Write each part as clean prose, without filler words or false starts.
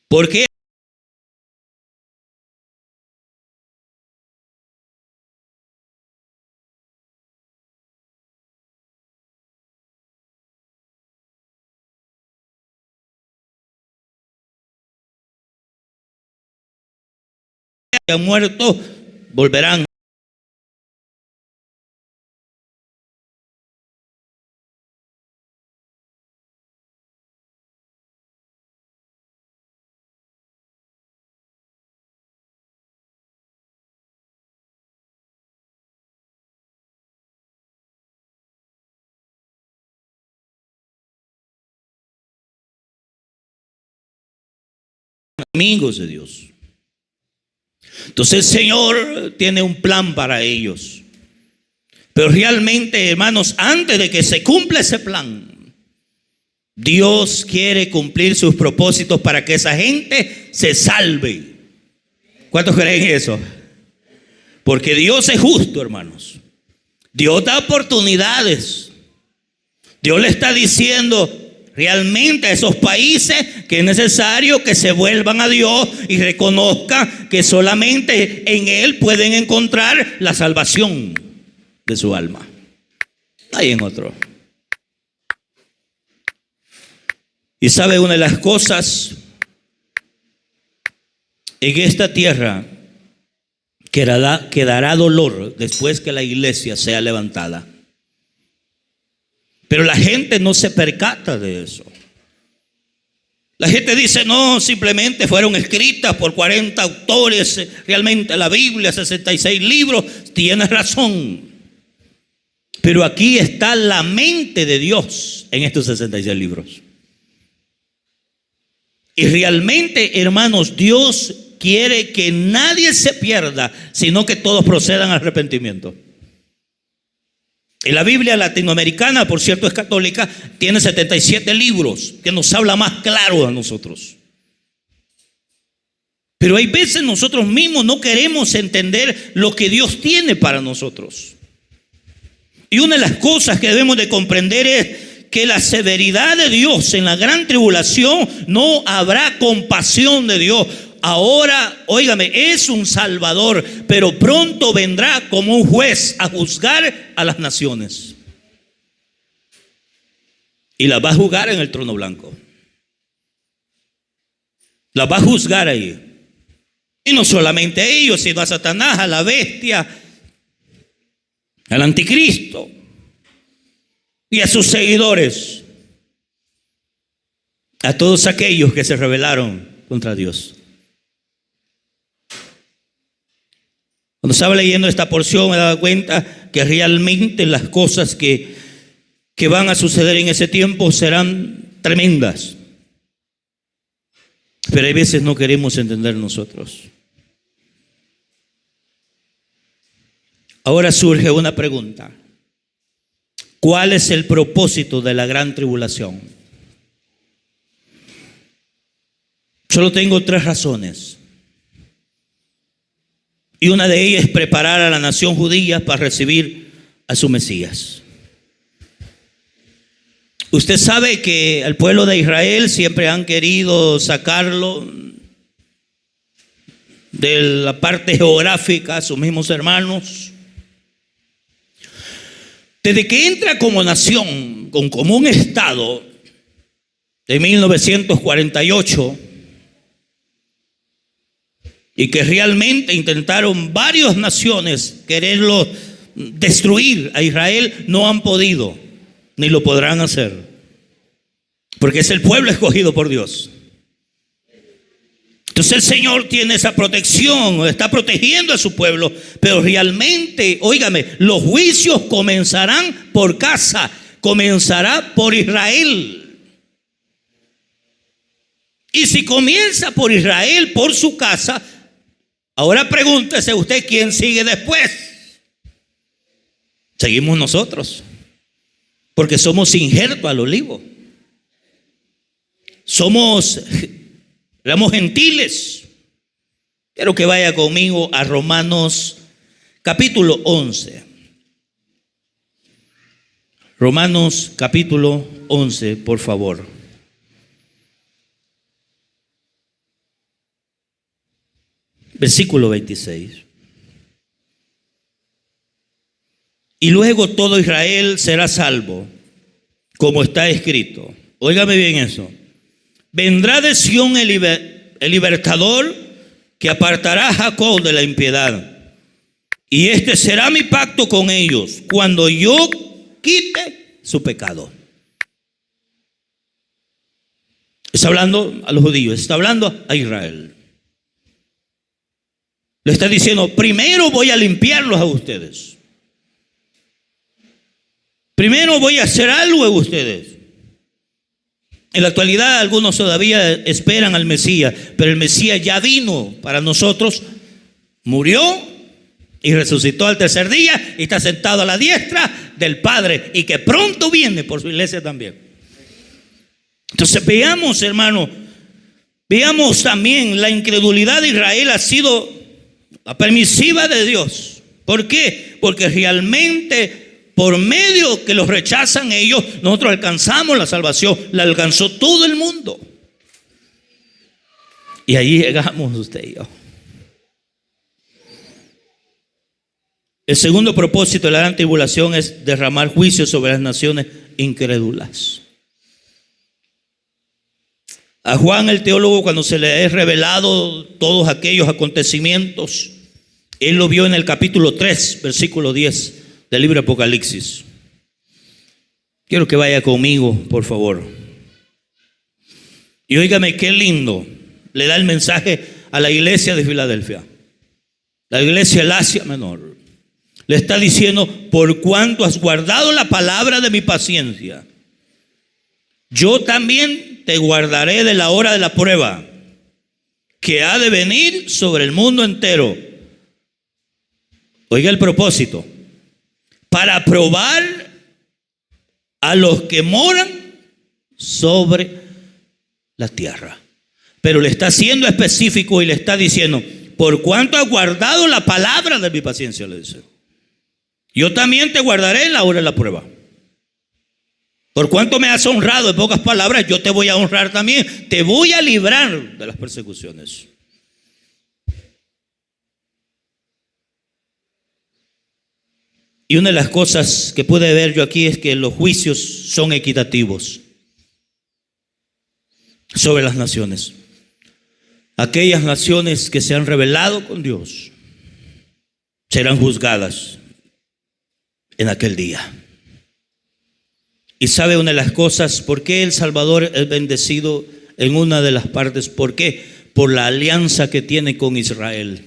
Porque han muerto, volverán. Amigos de Dios. Entonces el Señor tiene un plan para ellos. Pero realmente, hermanos, antes de que se cumpla ese plan, Dios quiere cumplir sus propósitos para que esa gente se salve. ¿Cuántos creen eso? Porque Dios es justo, hermanos. Dios da oportunidades. Dios le está diciendo realmente a esos países que es necesario que se vuelvan a Dios y reconozcan que solamente en Él pueden encontrar la salvación de su alma. Hay en otro. Y sabe, una de las cosas en esta tierra quedará dolor después que la iglesia sea levantada. Pero la gente no se percata de eso. La gente dice, no, simplemente fueron escritas por 40 autores. Realmente la Biblia, 66 libros, tiene razón. Pero aquí está la mente de Dios en estos 66 libros. Y realmente, hermanos, Dios quiere que nadie se pierda, sino que todos procedan al arrepentimiento. Y la Biblia latinoamericana, por cierto, es católica, tiene 77 libros que nos habla más claro a nosotros. Pero hay veces nosotros mismos no queremos entender lo que Dios tiene para nosotros. Y una de las cosas que debemos de comprender es que la severidad de Dios en la gran tribulación, no habrá compasión de Dios. Ahora, óigame, es un salvador, pero pronto vendrá como un juez a juzgar a las naciones. Y las va a juzgar en el trono blanco. Las va a juzgar ahí. Y no solamente a ellos, sino a Satanás, a la bestia, al anticristo y a sus seguidores, a todos aquellos que se rebelaron contra Dios. Cuando estaba leyendo esta porción me daba cuenta que realmente las cosas que van a suceder en ese tiempo serán tremendas. Pero hay veces no queremos entender nosotros. Ahora surge una pregunta. ¿Cuál es el propósito de la gran tribulación? Solo tengo 3 razones. Y una de ellas es preparar a la nación judía para recibir a su Mesías. Usted sabe que al pueblo de Israel siempre han querido sacarlo de la parte geográfica, sus mismos hermanos. Desde que entra como nación, como un estado, de 1948, y que realmente intentaron varias naciones quererlo destruir a Israel, no han podido, ni lo podrán hacer, porque es el pueblo escogido por Dios. Entonces el Señor tiene esa protección, está protegiendo a su pueblo, pero realmente, óigame, los juicios comenzarán por casa, comenzará por Israel. Y si comienza por Israel, por su casa, ahora pregúntese usted quién sigue después. Seguimos nosotros, porque somos injerto al olivo. Somos gentiles. Quiero que vaya conmigo a Romanos capítulo 11. Romanos capítulo 11, por favor. Versículo 26. Y luego todo Israel será salvo, como está escrito. Óigame bien eso. Vendrá de Sión el libertador que apartará a Jacob de la impiedad. Y este será mi pacto con ellos cuando yo quite su pecado. Está hablando a los judíos, está hablando a Israel. Le está diciendo, primero voy a limpiarlos a ustedes. Primero voy a hacer algo en ustedes. En la actualidad algunos todavía esperan al Mesías, pero el Mesías ya vino para nosotros, murió y resucitó al tercer día y está sentado a la diestra del Padre y que pronto viene por su iglesia también. Entonces veamos, hermano, veamos también la incredulidad de Israel ha sido la permisiva de Dios. ¿Por qué? Porque realmente por medio que los rechazan ellos, nosotros alcanzamos la salvación, la alcanzó todo el mundo. Y ahí llegamos usted y yo. El segundo propósito de la gran tribulación es derramar juicio sobre las naciones incrédulas. A Juan el teólogo, cuando se le es revelado todos aquellos acontecimientos, él lo vio en el capítulo 3, versículo 10 del libro de Apocalipsis. Quiero que vaya conmigo, por favor. Y óigame qué lindo. Le da el mensaje a la iglesia de Filadelfia, la iglesia del Asia Menor. Le está diciendo, por cuanto has guardado la palabra de mi paciencia, yo también te guardaré de la hora de la prueba que ha de venir sobre el mundo entero. Oiga el propósito: para probar a los que moran sobre la tierra. Pero le está siendo específico y le está diciendo, por cuanto has guardado la palabra de mi paciencia, le dice, yo también te guardaré en la hora de la prueba. Por cuanto me has honrado, en pocas palabras, yo te voy a honrar también. Te voy a librar de las persecuciones. Y una de las cosas que pude ver yo aquí es que los juicios son equitativos sobre las naciones. Aquellas naciones que se han rebelado con Dios serán juzgadas en aquel día. Y sabe una de las cosas, ¿por qué El Salvador es bendecido en una de las partes? ¿Por qué? Por la alianza que tiene con Israel.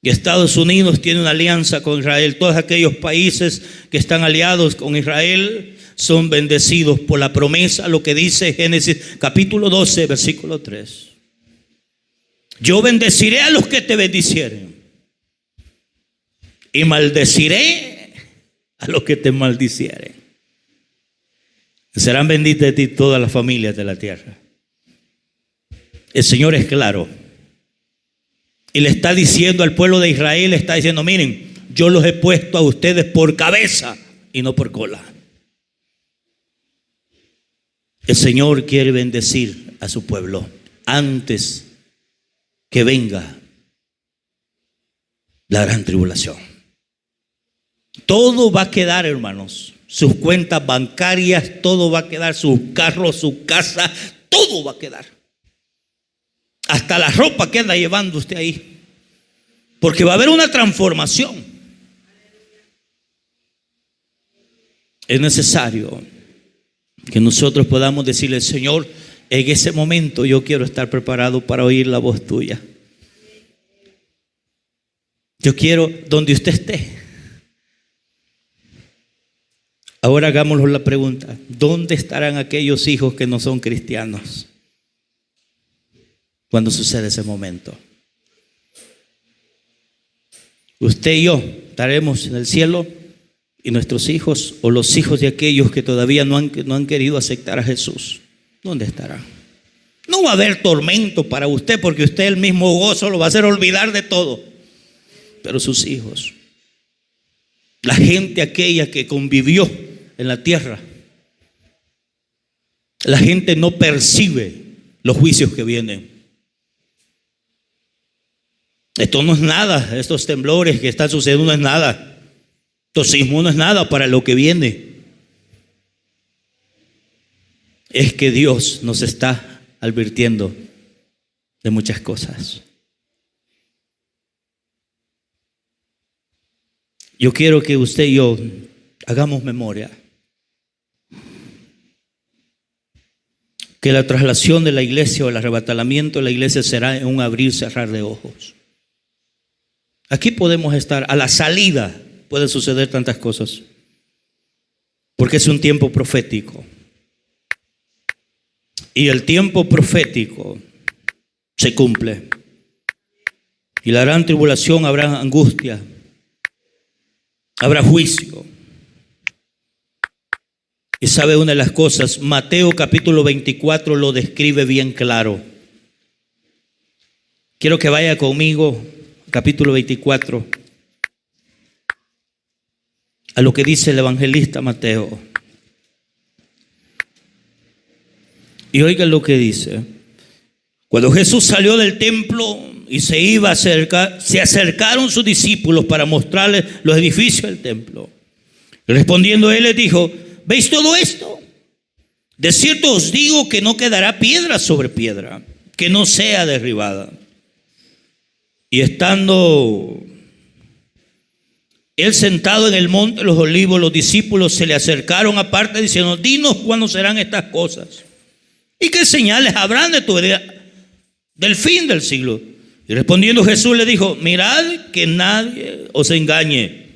Y Estados Unidos tiene una alianza con Israel. Todos aquellos países que están aliados con Israel son bendecidos por la promesa, lo que dice Génesis capítulo 12, versículo 3. Yo bendeciré a los que te bendicieren y maldeciré a los que te maldicieren. Serán benditas de ti todas las familias de la tierra. El Señor es claro. Y le está diciendo al pueblo de Israel, le está diciendo, miren, yo los he puesto a ustedes por cabeza y no por cola. El Señor quiere bendecir a su pueblo antes que venga la gran tribulación. Todo va a quedar, hermanos. Sus cuentas bancarias, todo va a quedar, sus carros, su casa, todo va a quedar. Hasta la ropa que anda llevando usted ahí. Porque va a haber una transformación. Es necesario que nosotros podamos decirle, Señor, en ese momento yo quiero estar preparado para oír la voz tuya. Yo quiero donde usted esté. Ahora hagámosle la pregunta, ¿dónde estarán aquellos hijos que no son cristianos cuando sucede ese momento? Usted y yo estaremos en el cielo y nuestros hijos o los hijos de aquellos que todavía no han querido aceptar a Jesús, ¿dónde estarán? No va a haber tormento para usted porque usted el mismo gozo lo va a hacer olvidar de todo. Pero sus hijos, la gente aquella que convivió en la tierra, la gente no percibe los juicios que vienen. Esto no es nada, estos temblores que están sucediendo no es nada. Estos sismos no es nada para lo que viene. Es que Dios nos está advirtiendo de muchas cosas. Yo quiero que usted y yo hagamos memoria que la traslación de la iglesia o el arrebatamiento de la iglesia será en un abrir y cerrar de ojos. Aquí podemos estar, a la salida pueden suceder tantas cosas, porque es un tiempo profético. Y el tiempo profético se cumple. Y la gran tribulación, habrá angustia, habrá juicio. Y sabe una de las cosas, Mateo capítulo 24 lo describe bien claro. Quiero que vaya conmigo, capítulo 24, a lo que dice el evangelista Mateo. Y oigan lo que dice. Cuando Jesús salió del templo y se iba a acercar, se acercaron sus discípulos para mostrarles los edificios del templo. Y respondiendo él les dijo: ¿veis todo esto? De cierto os digo que no quedará piedra sobre piedra que no sea derribada. Y estando él sentado en el monte de los olivos, los discípulos se le acercaron aparte diciendo: dinos cuándo serán estas cosas y qué señales habrán de tu venida, del fin del siglo. Y respondiendo Jesús le dijo: mirad que nadie os engañe,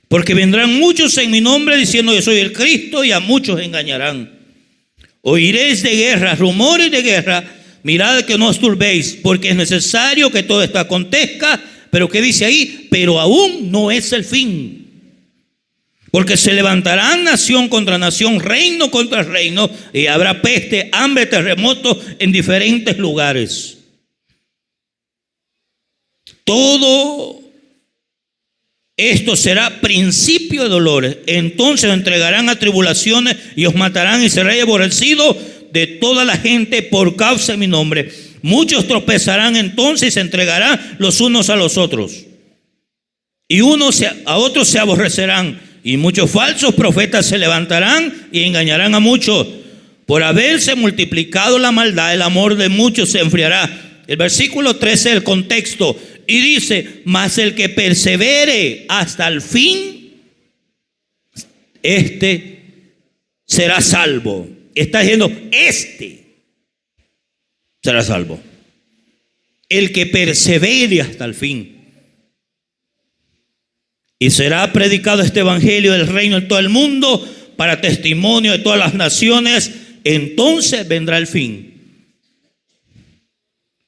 porque vendrán muchos en mi nombre diciendo: yo soy el Cristo, y a muchos engañarán. Oiréis de guerras, rumores de guerra. Mirad que no os turbéis, porque es necesario que todo esto acontezca. Pero ¿qué dice ahí? Pero aún no es el fin. Porque se levantarán nación contra nación, reino contra reino, y habrá peste, hambre, terremotos en diferentes lugares. Todo esto será principio de dolores. Entonces os entregarán a tribulaciones y os matarán, y seréis aborrecidos de toda la gente por causa de mi nombre. Muchos tropezarán entonces y se entregarán los unos a los otros, y unos a otros se aborrecerán. Y muchos falsos profetas se levantarán y engañarán a muchos. Por haberse multiplicado la maldad, el amor de muchos se enfriará. El versículo 13, el contexto, y dice: mas el que persevere hasta el fin, este será salvo. Está diciendo: este será salvo. El que persevere hasta el fin. Y será predicado este evangelio del reino en todo el mundo para testimonio de todas las naciones. Entonces vendrá el fin.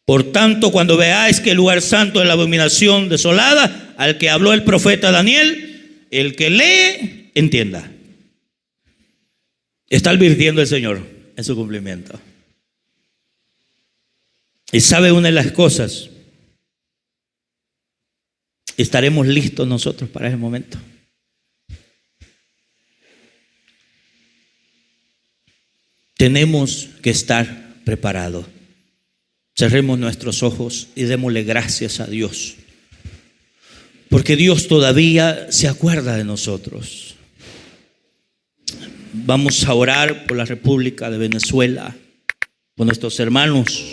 Por tanto, cuando veáis que el lugar santo es la abominación desolada, al que habló el profeta Daniel, el que lee, entienda. Está advirtiendo el Señor en su cumplimiento. Y sabe una de las cosas, ¿estaremos listos nosotros para ese momento? Tenemos que estar preparados. Cerremos nuestros ojos y démosle gracias a Dios, porque Dios todavía se acuerda de nosotros. Vamos a orar por la República de Venezuela, por nuestros hermanos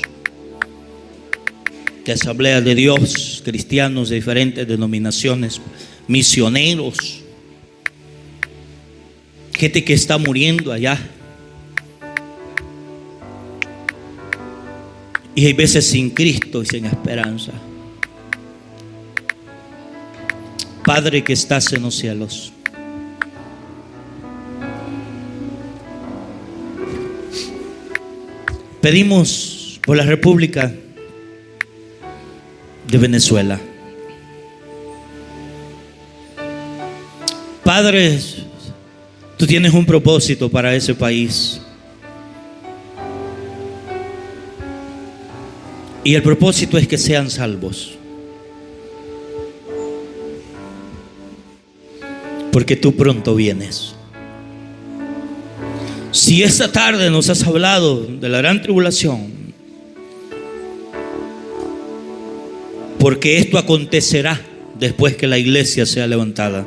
de Asamblea de Dios, cristianos de diferentes denominaciones, misioneros, gente que está muriendo allá. Y hay veces sin Cristo y sin esperanza. Padre que estás en los cielos, pedimos por la República de Venezuela. Padre, tú tienes un propósito para ese país. Y el propósito es que sean salvos. Porque tú pronto vienes. Si esta tarde nos has hablado de la gran tribulación, porque esto acontecerá después que la iglesia sea levantada.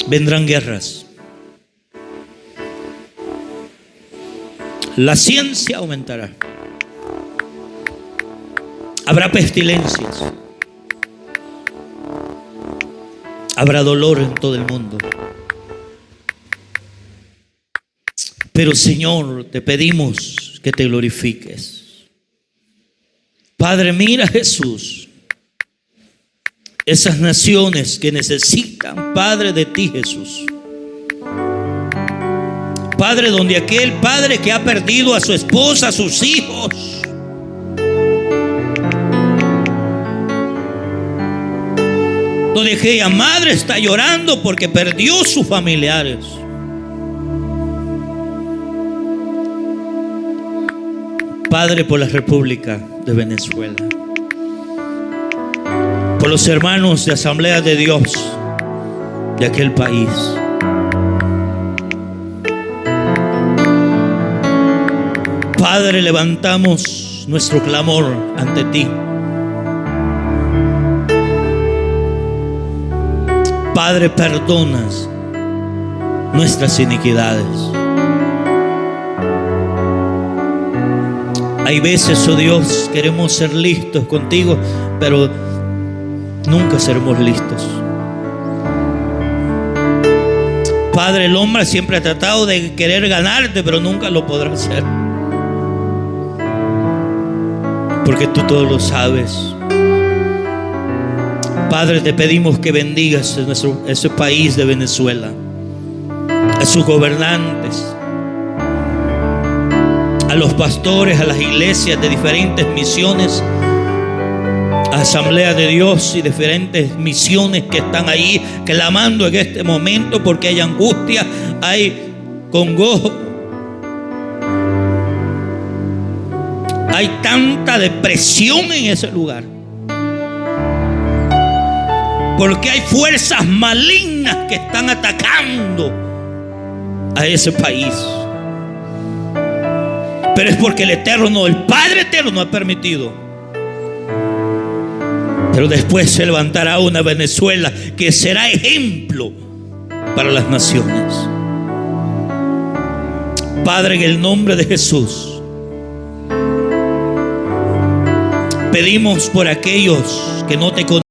Vendrán guerras. La ciencia aumentará. Habrá pestilencias. Habrá dolor en todo el mundo. Pero Señor, te pedimos que te glorifiques. Padre, mira Jesús, esas naciones que necesitan, Padre, de ti, Jesús. Padre, donde aquel padre que ha perdido a su esposa, a sus hijos, donde aquella madre está llorando porque perdió sus familiares. Padre, por la República de Venezuela, por los hermanos de Asamblea de Dios de aquel país. Padre, levantamos nuestro clamor ante ti. Padre, perdonas nuestras iniquidades. Hay veces, oh Dios, queremos ser listos contigo, pero nunca seremos listos. Padre, el hombre siempre ha tratado de querer ganarte, pero nunca lo podrá hacer, porque tú todo lo sabes. Padre, te pedimos que bendigas ese país de Venezuela, a sus gobernantes, a los pastores, a las iglesias de diferentes misiones, a Asamblea de Dios y diferentes misiones que están ahí clamando en este momento, porque hay angustia, hay congojo, hay tanta depresión en ese lugar, porque hay fuerzas malignas que están atacando a ese país. Pero es porque el Eterno, el Padre Eterno ha permitido. Pero después se levantará una Venezuela que será ejemplo para las naciones. Padre, en el nombre de Jesús, pedimos por aquellos que no te conocen,